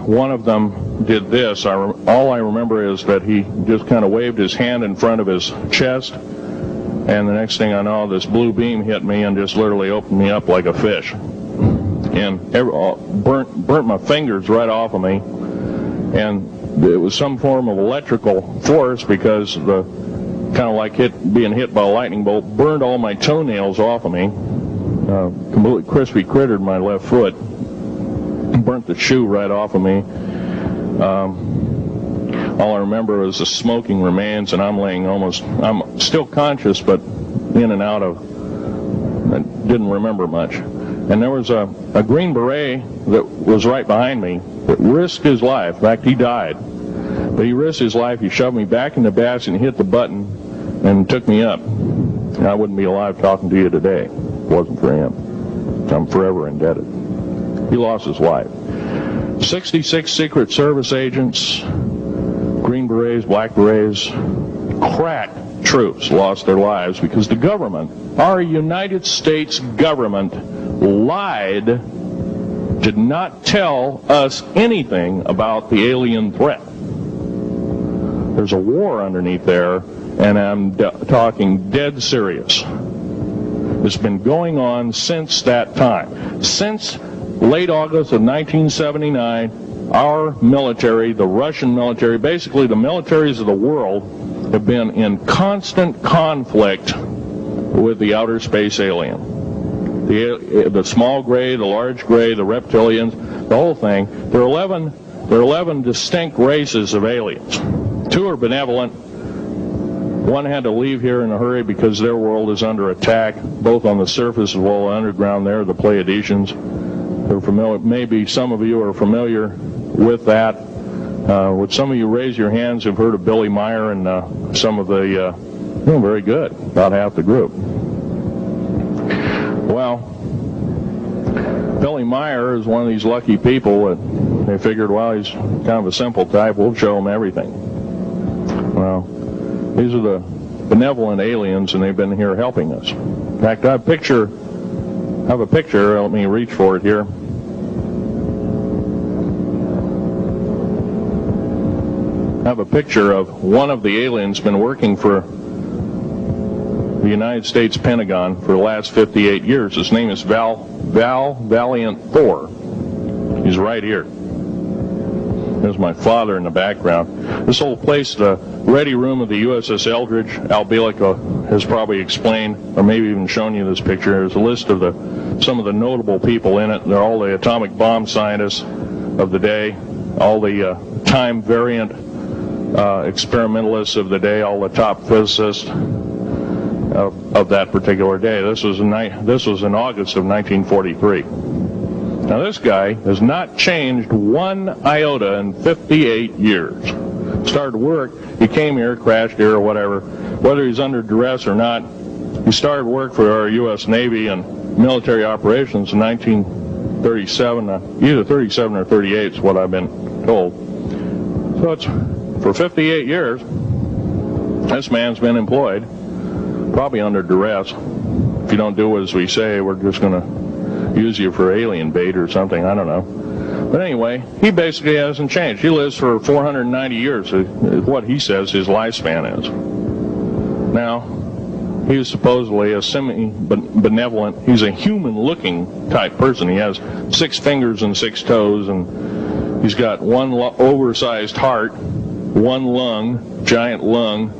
One of them did this. All I remember is that he just kind of waved his hand in front of his chest, and the next thing I know, this blue beam hit me and just literally opened me up like a fish, and burnt my fingers right off of me. And it was some form of electrical force, because the kind of like being hit by a lightning bolt burned all my toenails off of me. Completely crispy crittered my left foot. Burnt the shoe right off of me. All I remember is the smoking remains, and I'm still conscious, but in and out of, I didn't remember much. And there was a Green Beret that was right behind me that risked his life. In fact, he died. But he risked his life. He shoved me back in the basket and hit the button and took me up. And I wouldn't be alive talking to you today if it wasn't for him. I'm forever indebted. He lost his life. 66 Secret Service agents, Green Berets, Black Berets, crack troops lost their lives because the government, our United States government, lied, did not tell us anything about the alien threat. There's a war underneath there, and I'm talking dead serious. It's been going on since that time. Since late August of 1979, our military, the Russian military, basically the militaries of the world, have been in constant conflict with the outer space alien. The small gray, the large gray, the reptilians, the whole thing. There are 11 distinct races of aliens. 2 are benevolent. One had to leave here in a hurry because their world is under attack, both on the surface as well as underground. There, the Pleiadians. They're familiar. Maybe some of you are familiar with that. Would some of you raise your hands who've heard of Billy Meyer and some of the, very good, about half the group. Well, Billy Meyer is one of these lucky people that they figured, well, he's kind of a simple type, we'll show him everything. Well, these are the benevolent aliens, and they've been here helping us. In fact, I have a picture, let me reach for it here. I have a picture of one of the aliens been working for the United States Pentagon for the last 58 years. His name is Valiant Thor. He's right here. There's my father in the background. This whole place, the ready room of the USS Eldridge, Al Bielek has probably explained, or maybe even shown you this picture. There's a list of some of the notable people in it. They're all the atomic bomb scientists of the day, all the time variant experimentalists of the day, all the top physicists of that particular day. This was in August of 1943. Now this guy has not changed one iota in 58 years. Started work, he came here, crashed here or whatever, whether he's under duress or not. He started work for our U.S. Navy and military operations in 1937, either 37 or 38 is what I've been told. So it's for 58 years, this man's been employed, probably under duress. If you don't do as we say, we're just going to use you for alien bait or something, I don't know. But anyway, he basically hasn't changed. He lives for 490 years, is what he says his lifespan is. Now, he is supposedly a semi-benevolent, he's a human-looking type person. He has 6 fingers and 6 toes, and he's got one oversized heart, one lung, giant lung.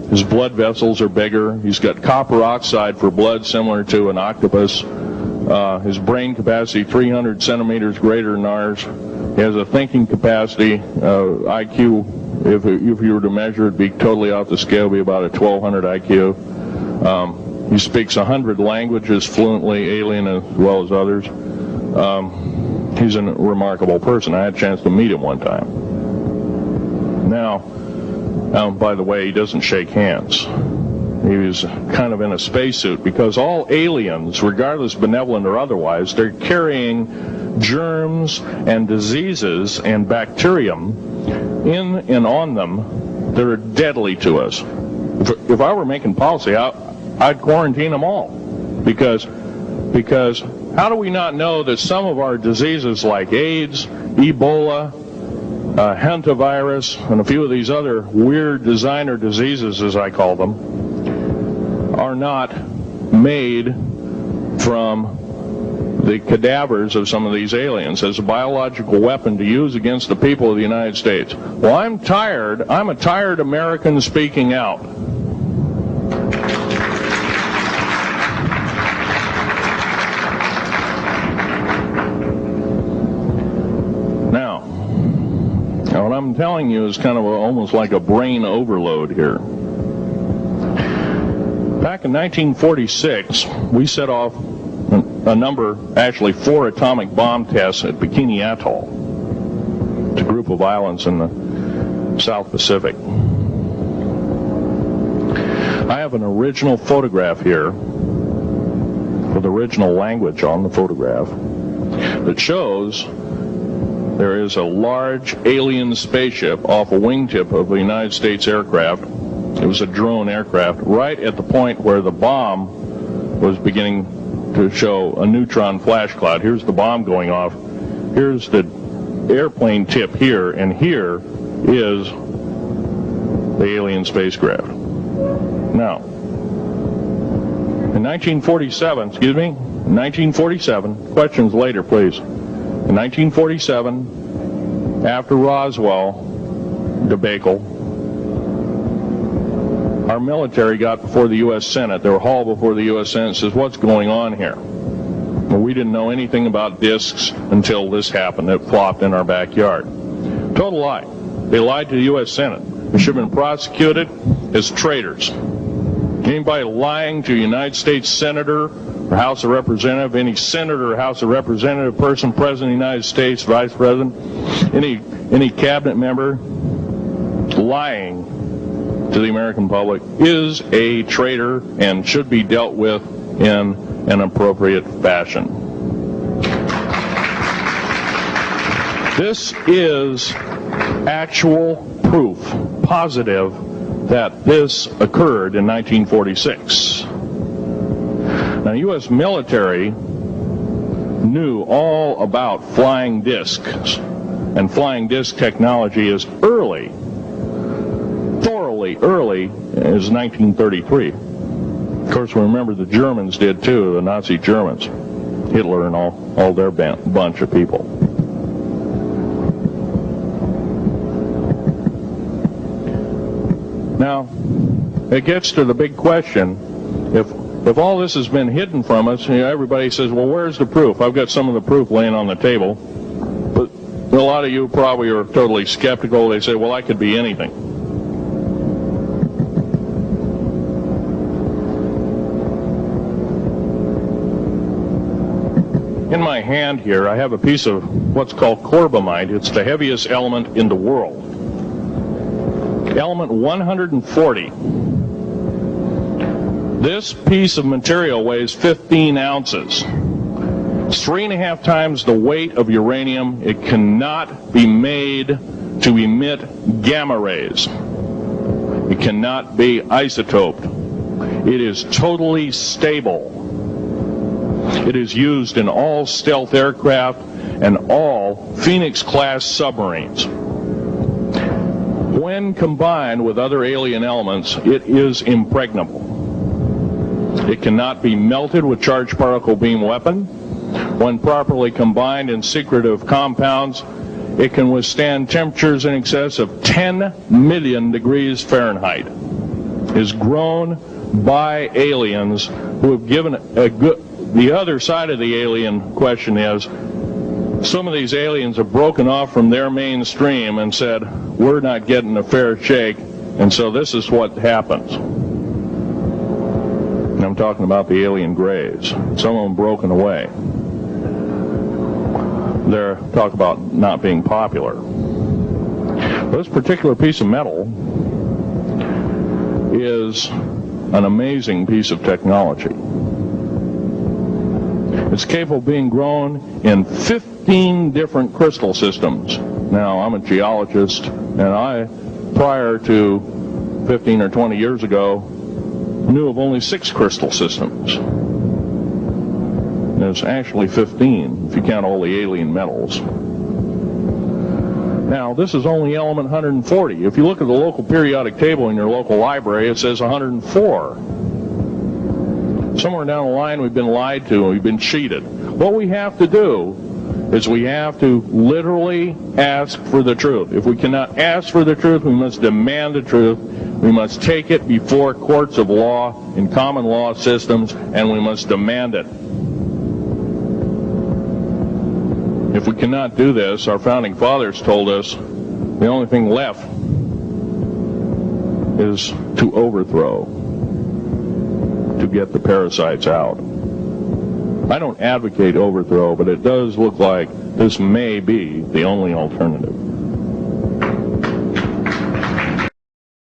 His blood vessels are bigger. He's got copper oxide for blood, similar to an octopus. His brain capacity, 300 centimeters greater than ours. He has a thinking capacity, IQ, if you were to measure it, be totally off the scale, be about a 1200 IQ. He speaks 100 languages fluently, alien as well as others. He's a remarkable person. I had a chance to meet him one time. Now, by the way, he doesn't shake hands. He was kind of in a spacesuit, because all aliens, regardless benevolent or otherwise, they're carrying germs and diseases and bacterium in and on them that are deadly to us. If I were making policy, I'd quarantine them all, because How do we not know that some of our diseases like AIDS, Ebola, hantavirus, and a few of these other weird designer diseases, as I call them, are not made from the cadavers of some of these aliens as a biological weapon to use against the people of the United States? Well, I'm a tired American speaking out. Now, what I'm telling you is kind of almost like a brain overload here. Back in 1946, we set off a number, actually 4 atomic bomb tests at Bikini Atoll. It's a group of islands in the South Pacific. I have an original photograph here with original language on the photograph that shows there is a large alien spaceship off a wingtip of a United States aircraft. It was a drone aircraft right at the point where the bomb was beginning to show a neutron flash cloud. Here's the bomb going off. Here's the airplane tip here, and here is the alien spacecraft. Now, in 1947, questions later, please. In 1947, after Roswell debacle, our military got before the U.S. Senate. They were hauled before the U.S. Senate and says, what's going on here? Well, we didn't know anything about discs until this happened. It flopped in our backyard. Total lie. They lied to the U.S. Senate. They should have been prosecuted as traitors. Anybody lying to a United States Senator or House of Representative, any Senator or House of Representative, person, President of the United States, Vice President, any cabinet member lying to the American public is a traitor and should be dealt with in an appropriate fashion. This is actual proof, positive, that this occurred in 1946. Now, the U.S. military knew all about flying discs, and flying disc technology is thoroughly early as 1933. Of course, we remember the Germans did too, the Nazi Germans, Hitler and all their bunch of people. Now, it gets to the big question, if all this has been hidden from us, everybody says, well, where's the proof? I've got some of the proof laying on the table. But a lot of you probably are totally skeptical. They say, well, that could be anything. In my hand here, I have a piece of what's called corbamide. It's the heaviest element in the world. Element 140. This piece of material weighs 15 ounces. It's 3.5 times the weight of uranium. It cannot be made to emit gamma rays. It cannot be isotoped. It is totally stable. It is used in all stealth aircraft and all Phoenix-class submarines. When combined with other alien elements, it is impregnable. It cannot be melted with charged particle beam weapon. When properly combined in secretive compounds, it can withstand temperatures in excess of 10 million degrees Fahrenheit. It is grown by aliens who have given a good... The other side of the alien question is, some of these aliens have broken off from their mainstream and said, we're not getting a fair shake, and so this is what happens. And I'm talking about the alien grays. Some of them broken away. They're talk about not being popular. This particular piece of metal is an amazing piece of technology. It's capable of being grown in 15 different crystal systems. Now, I'm a geologist, and I, prior to 15 or 20 years ago, knew of only 6 crystal systems. is actually 15 if you count all the alien metals. Now, this is only element 140. If you look at the local periodic table in your local library, it says 104. Somewhere down the line, we've been lied to and we've been cheated. What we have to do is we have to literally ask for the truth. If we cannot ask for the truth, we must demand the truth. We must take it before courts of law in common law systems, and we must demand it. If we cannot do this, our founding fathers told us the only thing left is to overthrow, to get the parasites out. I don't advocate overthrow, but it does look like this may be the only alternative.